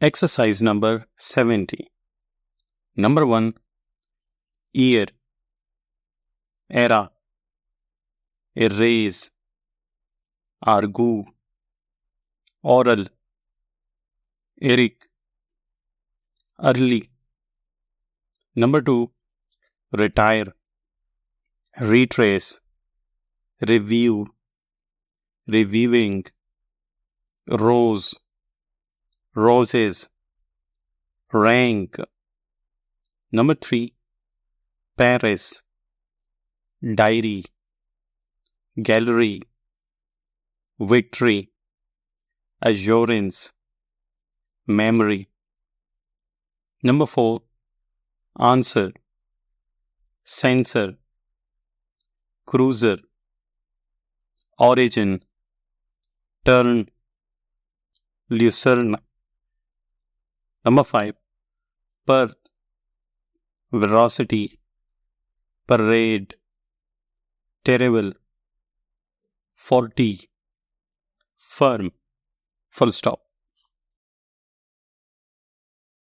Exercise number 70. Number 1. Ear, era, erase, argue, oral, eric, early. Number 2. Retire, retrace, review, reviewing, rose, roses, rank. Number 3. Paris, diary, gallery, victory, assurance, memory. Number 4. Answer, censor, cruiser, origin, turn, lucerne. Number 5. Perth, velocity, parade, terrible, 40, firm, full stop.